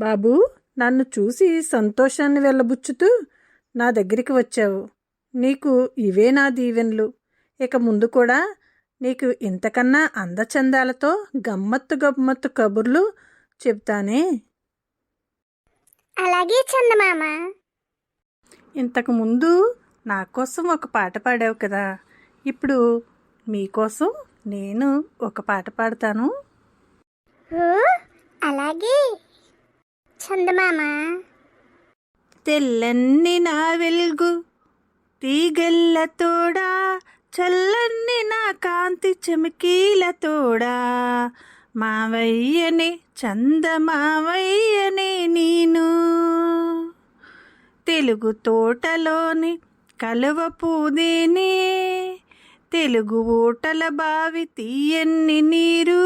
బాబూ, నన్ను చూసి సంతోషాన్ని వెళ్ళబుచ్చుతూ నా దగ్గరికి వచ్చావు. నీకు ఇవే నా దీవెనలు. ఇక ముందు కూడా నీకు ఇంతకన్నా అందచందాలతో గమ్మత్తు గమ్మత్తు కబుర్లు చెప్తానే. అలాగే చందమామ. ఇంతకుముందు నా కోసం ఒక పాట పాడావు కదా, ఇప్పుడు మీకోసం నేను ఒక పాట పాడతాను. ఓ అలాగే చందమామ. తెల్లన్ని నా వెలుగు తీగెళ్ళతోడా, చల్లన్ని నా కాంతి చమకీలతోడా, మావయ్యనే చందమావయ్యనే నేను, తెలుగు తోటలోని కలువ పూదేనే, తెలుగు ఊటల బావి తీయన్ని నీరు,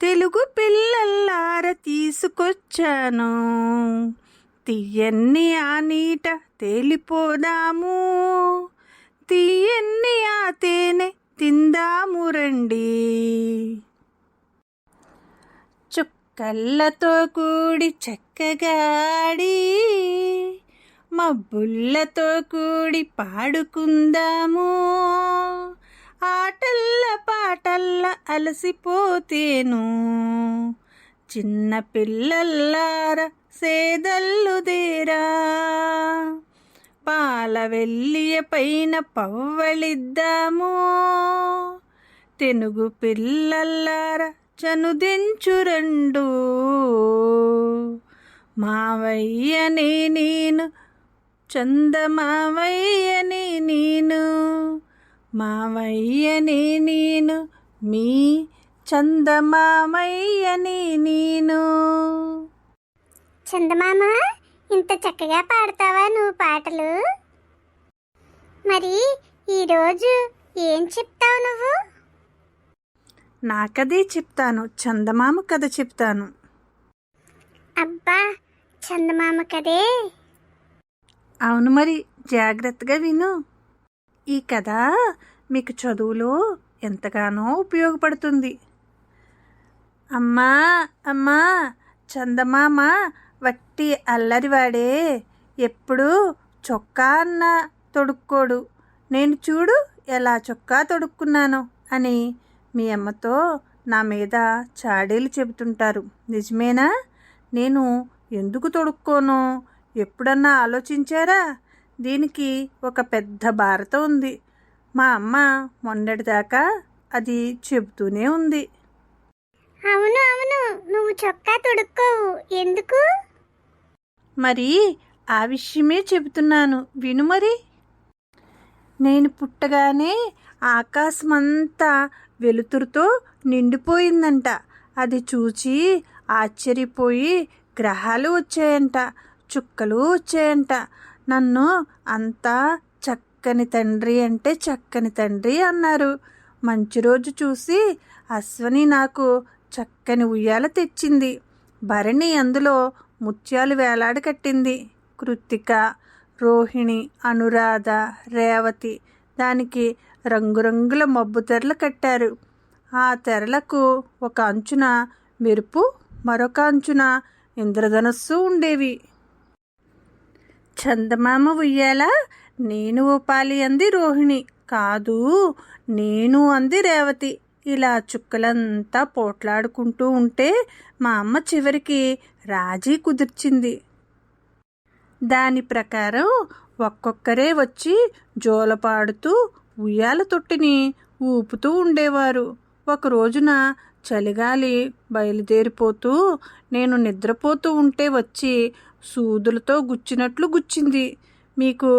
తెలుగు పిల్లల్లార తీసుకొచ్చాను, తీయన్ని ఆ నీట తేలిపోదాము, తీయన్ని ఆ తేనె తిందాము రండి. చుక్కల్లతో కూడి చక్కగాడి, మబ్బుల్లతో కూడి పాడుకుందాము, ఆటల్ల పాటల్ల అలసిపోతేను, చిన్న పిల్లల్లార సేదల్లుదేరా, పాల వెల్లియ పైన పవ్వళిద్దాము, తెనుగు పిల్లల్లార చనుదెంచురండు, మావయ్యనే నేను చందమావయ్యనే నేను, మావయ్యనే నేను మీ చందమామయ్యనే నేను. చందమామ, ఇంత చక్కగా పాడతావా నువ్వు పాటలు? మరి ఈరోజు ఏం చెప్తావు నువ్వు? నా కథే చెప్తాను, చందమామ కథ చెప్తాను. అబ్బా, చందమామ కదే? అవును, మరి జాగ్రత్తగా విను. ఈ కథ మీకు చదువులో ఎంతగానో ఉపయోగపడుతుంది. అమ్మా అమ్మా, చందమామ వట్టి అల్లరివాడే, ఎప్పుడు చొక్కా అన్న తొడుక్కోడు, నేను చూడు ఎలా చొక్కా తొడుక్కున్నాను అని మీ అమ్మతో నా మీద చాడీలు చెబుతుంటారు. నిజమేనా? నేను ఎందుకు తొడుక్కోను ఎప్పుడన్నా ఆలోచించారా? దీనికి ఒక పెద్ద భారతం ఉంది. మా అమ్మ మొన్నటిదాకా అది చెబుతూనే ఉంది. అవును అవును, నువ్వు చొక్కా తొడుక్కోవు, ఎందుకు? మరి ఆ విషయమే చెబుతున్నాను, విను మరి. నేను పుట్టగానే ఆకాశమంతా వెలుతురుతో నిండిపోయిందంట. అది చూచి ఆశ్చర్యపోయి గ్రహాలు వచ్చాయంట, చుక్కలు వచ్చాయంట. నన్ను అంతా చక్కని తండ్రి అంటే చక్కని తండ్రి అన్నారు. మంచి రోజు చూసి అశ్వని నాకు చక్కని ఉయ్యాల తెచ్చింది. భరణి అందులో ముత్యాలు వేలాడి కట్టింది. కృత్తిక, రోహిణి, అనురాధ, రేవతి దానికి రంగురంగుల మబ్బు తెరలు కట్టారు. ఆ తెరలకు ఒక అంచున మెరుపు, మరొక అంచున ఇంద్రధనస్సు ఉండేవి. చందమామ ఉయ్యాల నేను ఊపాలి అంది రోహిణి. కాదు, నేను అంది రేవతి. ఇలా చుక్కలంతా పోట్లాడుకుంటూ ఉంటే మా అమ్మ చివరికి రాజీ కుదిర్చింది. దాని ప్రకారం ఒక్కొక్కరే వచ్చి జోలపాడుతూ ఉయ్యాల తొట్టిని ఊపుతూ ఉండేవారు. ఒక రోజున చలిగాలి బయలుదేరిపోతూ నేను నిద్రపోతూ ఉంటే వచ్చి సూదులతో గుచ్చినట్లు గుచ్చింది. మీకు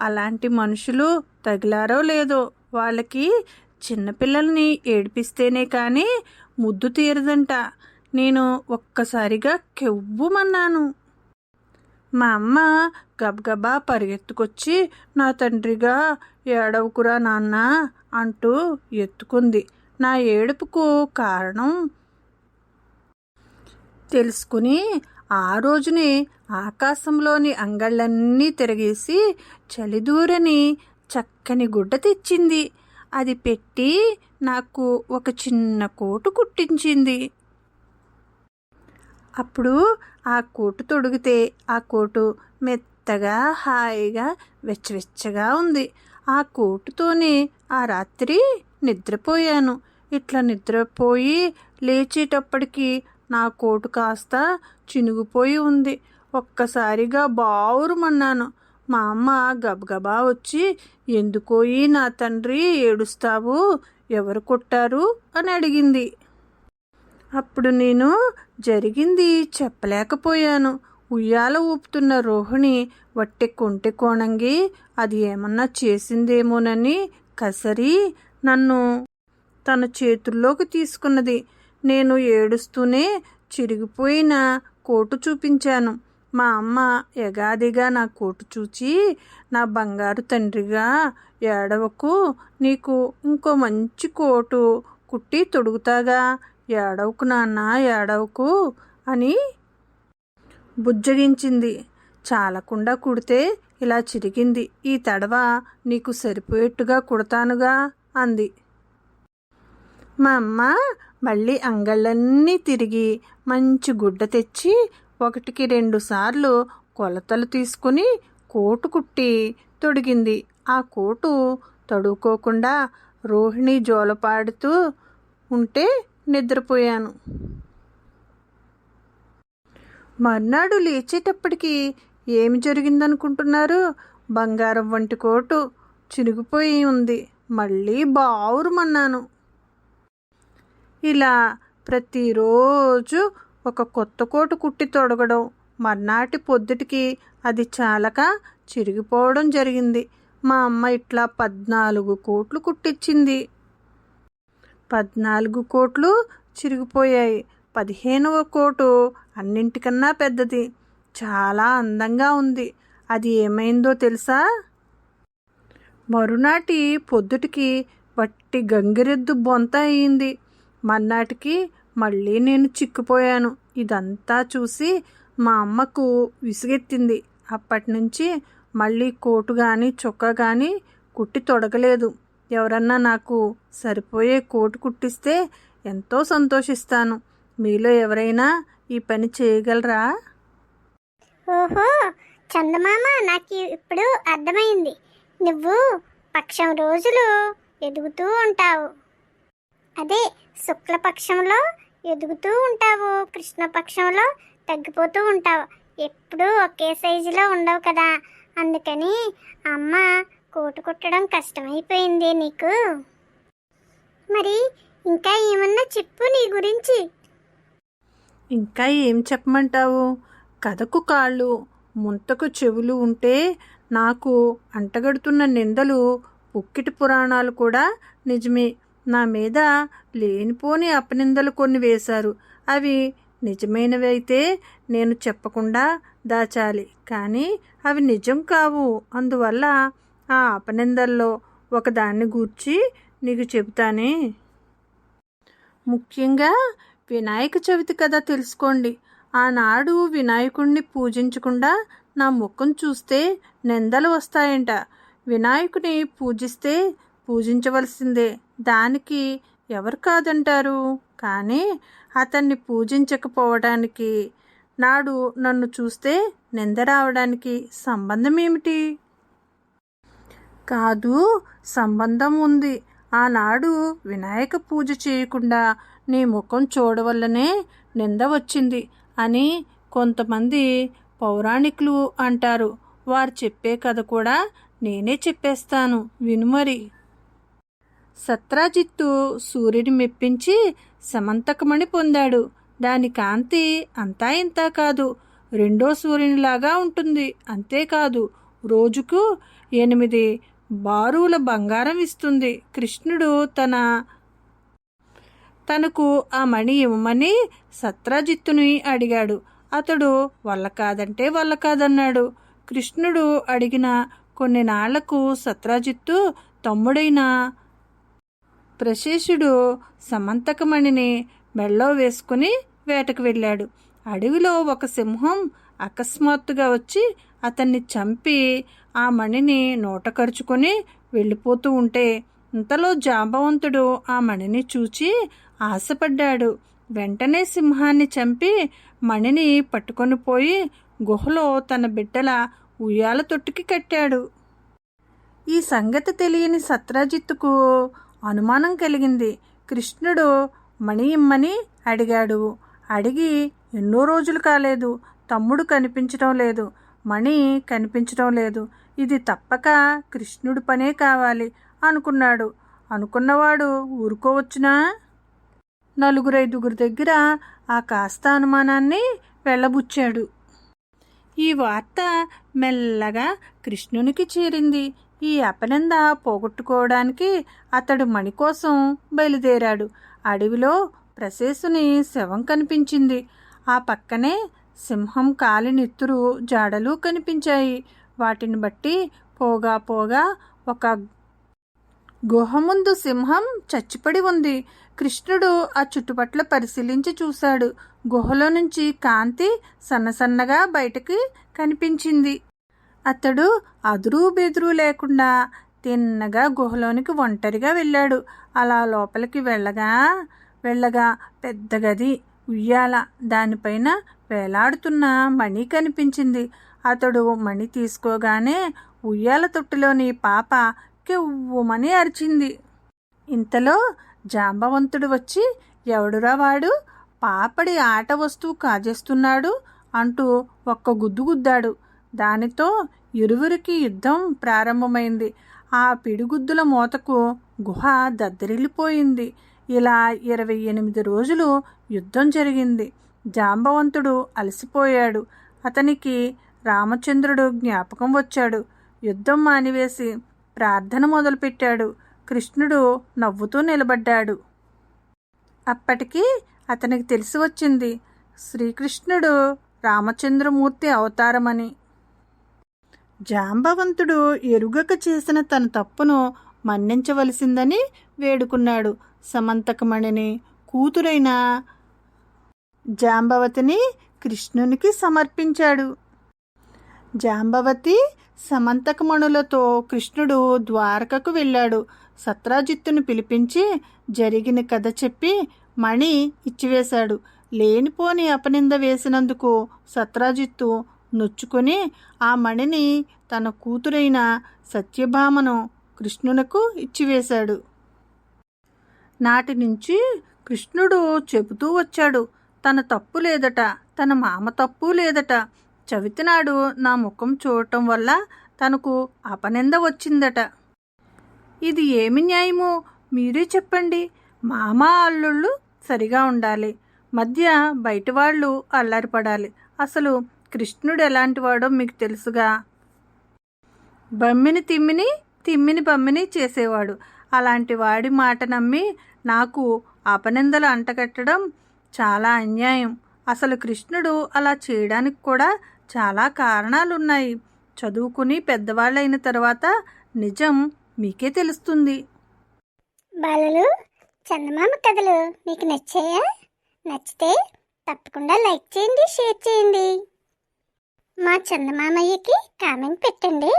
అలాంటి మనుషులు తగిలారో లేదో, వాళ్ళకి చిన్నపిల్లల్ని ఏడిపిస్తేనే కానీ ముద్దు తీరదంట. నేను ఒక్కసారిగా కెవ్వుమన్నాను. మా అమ్మ గబగబా పరిగెత్తుకొచ్చి నా తండ్రిగా ఏడవకురా నాన్న అంటూ ఎత్తుకుంది. నా ఏడుపుకు కారణం తెలుసుకుని ఆ రోజునే ఆకాశంలోని అంగళ్ళన్నీ తిరగేసి చలిదూరని చక్కని గుడ్డ తెచ్చింది. అది పెట్టి నాకు ఒక చిన్న కోటు కుట్టించింది. అప్పుడు ఆ కోటు తొడిగితే ఆ కోటు మెత్తగా హాయిగా వెచ్చవెచ్చగా ఉంది. ఆ కోటుతోనే ఆ రాత్రి నిద్రపోయాను. ఇట్లా నిద్రపోయి లేచేటప్పటికి నా కోటు కాస్త చినిగిపోయి ఉంది. ఒక్కసారిగా బావురుమన్నాను. మా అమ్మ గబగబా వచ్చి, ఎందుకోయి నా తండ్రి ఏడుస్తావు, ఎవరు కొట్టారు అని అడిగింది. అప్పుడు నేను జరిగింది చెప్పలేకపోయాను. ఉయ్యాల ఊపుతున్న రోహిణి వట్టె కొంటె కోణంగి అది ఏమన్నా చేసిందేమోనని కసరి నన్ను తన చేతుల్లోకి తీసుకున్నది. నేను ఏడుస్తూనే చిరిగిపోయిన కోటు చూపించాను. మా అమ్మ ఎగాదిగా నా కోటు చూచి, నా బంగారు తండ్రిగా ఏడవకు, నీకు ఇంకో మంచి కోటు కుట్టి తొడుగుతాగా, ఏడవకు నాన్న ఏడవకు అని బుజ్జగించింది. చాలకుండా కుడితే ఇలా చిరిగింది, ఈ తడవ నీకు సరిపోయేట్టుగా కుడతానుగా అంది. మా అమ్మ మళ్ళీ అంగళ్ళన్నీ తిరిగి మంచి గుడ్డ తెచ్చి 1కి 2 సార్లు కొలతలు తీసుకుని కోటు కుట్టి తొడిగింది. ఆ కోటు తడుకోకుండా రోహిణి జోలపాడుతూ ఉంటే నిద్రపోయాను. మర్నాడు లేచేటప్పటికి ఏమి జరిగిందనుకుంటున్నారు? బంగారం వంటి కోటు చినిగిపోయి ఉంది. మళ్ళీ బావురుమన్నాను. ఇలా ప్రతిరోజు ఒక కొత్త కోటు కుట్టి తొడగడం, మర్నాటి పొద్దుటికి అది చాలక చిరిగిపోవడం జరిగింది. మా అమ్మ ఇట్లా 14 కోట్లు కుట్టించింది. 14 కోట్లు చిరిగిపోయాయి. 15వ కోటు అన్నింటికన్నా పెద్దది, చాలా అందంగా ఉంది. అది ఏమైందో తెలుసా? మరునాటి పొద్దుటికి వట్టి గంగిరెద్దు బొంత అయింది. మర్నాటికి మళ్ళీ నేను చిక్కిపోయాను. ఇదంతా చూసి మా అమ్మకు విసుగెత్తింది. అప్పటి నుంచి మళ్ళీ కోటు కానీ చొక్కా కానీ కుట్టి తొడగలేదు. ఎవరన్నా నాకు సరిపోయే కోటు కుట్టిస్తే ఎంతో సంతోషిస్తాను. మీలో ఎవరైనా ఈ పని చేయగలరా? ఓహో చందమామ, నాకు ఇప్పుడు అర్థమైంది. నువ్వు పక్షం రోజులు ఎదుగుతూ ఉంటావు, అదే శుక్లపక్షంలో ఎదుగుతూ ఉంటావు, కృష్ణపక్షంలో తగ్గిపోతూ ఉంటావు. ఎప్పుడూ ఒకే సైజులో ఉండవు కదా, అందుకని అమ్మ కోటు కుట్టడం కష్టమైపోయింది నీకు. మరి ఇంకా ఏమన్నా చెప్పు నీ గురించి. ఇంకా ఏం చెప్పమంటావు? కథకు కాళ్ళు ముంతకు చెవులు ఉంటే నాకు అంటగడుతున్న నిందలు పుక్కిటి పురాణాలు కూడా నిజమే. నా మీద లేనిపోని అపనిందలు కొన్ని వేశారు. అవి నిజమైనవి అయితే నేను చెప్పకుండా దాచాలి, కానీ అవి నిజం కావు. అందువల్ల ఆ అపనిందల్లో ఒకదాన్ని గూర్చి నీకు చెబుతానే. ముఖ్యంగా వినాయక చవితి కథ తెలుసుకోండి. ఆనాడు వినాయకుడిని పూజించకుండా నా ముఖం చూస్తే నిందలు వస్తాయంట. వినాయకుని పూజిస్తే పూజించవలసిందే, దానికి ఎవరు కాదంటారు. కానీ అతన్ని పూజించకపోవడానికి నాడు నన్ను చూస్తే నింద రావడానికి సంబంధం ఏమిటి? కాదు, సంబంధం ఉంది. ఆనాడు వినాయక పూజ చేయకుండా నీ ముఖం చూడవల్లనే నింద వచ్చింది అని కొంతమంది పౌరాణికులు అంటారు. వారు చెప్పే కథ కూడా నేనే చెప్పేస్తాను, వినుమరి. సత్రాజిత్తు సూర్యుని మెప్పించి సమంతకమణి పొందాడు. దాని కాంతి అంతా ఇంతా కాదు, రెండో సూర్యునిలాగా ఉంటుంది. అంతేకాదు, రోజుకు 8 బారుల బంగారం ఇస్తుంది. కృష్ణుడు తనకు ఆ మణి ఇవ్వమని సత్రాజిత్తుని అడిగాడు. అతడు వల్ల కాదంటే వల్ల కాదన్నాడు. కృష్ణుడు అడిగిన కొన్ని నాళ్లకు సత్రాజిత్తు తమ్ముడైన ప్రశేషుడు సమంతకమణిని మెళ్ళో వేసుకుని వేటకు వెళ్ళాడు. అడవిలో ఒక సింహం అకస్మాత్తుగా వచ్చి అతన్ని చంపి ఆ మణిని నోట కరుచుకొని వెళ్ళిపోతూ ఉంటే ఇంతలో జాంబవంతుడు ఆ మణిని చూచి ఆశపడ్డాడు. వెంటనే సింహాన్ని చంపి మణిని పట్టుకొని పోయి గుహలో తన బిడ్డల ఉయ్యాల తొట్టుకి కట్టాడు. ఈ సంగతి తెలియని సత్రాజిత్తుకు అనుమానం కలిగింది. కృష్ణుడు మణి ఇమ్మని అడిగాడు. అడిగి ఎన్నో రోజులు కాలేదు, తమ్ముడు కనిపించడం లేదు, మణి కనిపించడం లేదు. ఇది తప్పక కృష్ణుడి పనే కావాలి అనుకున్నాడు. అనుకున్నవాడు ఊరుకోవచ్చునా? 4-5 దగ్గర ఆ కాస్త అనుమానాన్ని వెళ్ళబుచ్చాడు. ఈ వార్త మెల్లగా కృష్ణునికి చేరింది. ఈ అపనింద పోగొట్టుకోవడానికి అతడు మణి కోసం బయలుదేరాడు. అడవిలో ప్రశేషుని శవం కనిపించింది. ఆ పక్కనే సింహం కాలి నెత్తురు జాడలు కనిపించాయి. వాటిని బట్టి పోగా ఒక గుహ ముందు సింహం చచ్చిపడి ఉంది. కృష్ణుడు ఆ చుట్టుపట్ల పరిశీలించి చూశాడు. గుహలో నుంచి కాంతి సన్నసన్నగా బయటకి కనిపించింది. అతడు అదురు బెదురు లేకుండా తిన్నగా గుహలోనికి ఒంటరిగా వెళ్ళాడు. అలా లోపలికి వెళ్ళగా పెద్ద గది, ఉయ్యాల, దానిపైన వేలాడుతున్న మణి కనిపించింది. అతడు మణి తీసుకోగానే ఉయ్యాల తొట్టిలోని పాప కెవ్వుమని అరిచింది. ఇంతలో జాంబవంతుడు వచ్చి, ఎవడురా వాడు, పాపడి ఆట వస్తువు కాజేస్తున్నాడు అంటూ ఒక్క గుద్దు గుద్దాడు. దానితో ఇరువురికి యుద్ధం ప్రారంభమైంది. ఆ పిడిగుద్దుల మోతకు గుహ దద్దరిల్లిపోయింది. ఇలా 28 రోజులు యుద్ధం జరిగింది. జాంబవంతుడు అలసిపోయాడు. అతనికి రామచంద్రుడు జ్ఞాపకం వచ్చాడు. యుద్ధం మానివేసి ప్రార్థన మొదలుపెట్టాడు. కృష్ణుడు నవ్వుతూ నిలబడ్డాడు. అప్పటికి అతనికి తెలిసి వచ్చింది శ్రీకృష్ణుడు రామచంద్రమూర్తి అవతారమని. జాంబవంతుడు ఎరుగక చేసిన తన తప్పును మన్నించవలసిందని వేడుకున్నాడు. సమంతకమణిని, కూతురైన జాంబవతిని కృష్ణునికి సమర్పించాడు. జాంబవతి, సమంతకమణులతో కృష్ణుడు ద్వారకకు వెళ్ళాడు. సత్రాజిత్తును పిలిపించి జరిగిన కథ చెప్పి మణి ఇచ్చివేశాడు. లేనిపోని అపనింద వేసినందుకు సత్రాజిత్తు నొచ్చుకొని ఆ మణిని తన కూతురైన సత్యభామను కృష్ణునకు ఇచ్చివేశాడు. నాటి నుంచి కృష్ణుడు చెబుతూ వచ్చాడు, తన తప్పు లేదట, తన మామ తప్పు లేదట. చవితినాడు నా ముఖం చూడటం వల్ల తనకు అపనింద వచ్చిందట. ఇది ఏమి న్యాయమో మీరే చెప్పండి. మామ అల్లుళ్ళు సరిగా ఉండాలి, మధ్య బయటవాళ్ళు అల్లరిపడాలి. అసలు కృష్ణుడు ఎలాంటివాడో మీకు తెలుసుగా. బమ్మిని తిమ్మిని, తిమ్మిని బమ్మిని చేసేవాడు. అలాంటి వాడి మాట నమ్మి నాకు అపనిందలు అంటగట్టడం చాలా అన్యాయం. అసలు కృష్ణుడు అలా చేయడానికి కూడా చాలా కారణాలున్నాయి. చదువుకుని పెద్దవాళ్ళైన తర్వాత నిజం మీకే తెలుస్తుంది. బాలలు, చందమామ కథలు మీకు నచ్చాయా? నచ్చితే తప్పకుండా లైక్ చేయండి, షేర్ చేయండి. మా చందమామయ్యకి కామెంట్ పెట్టండి.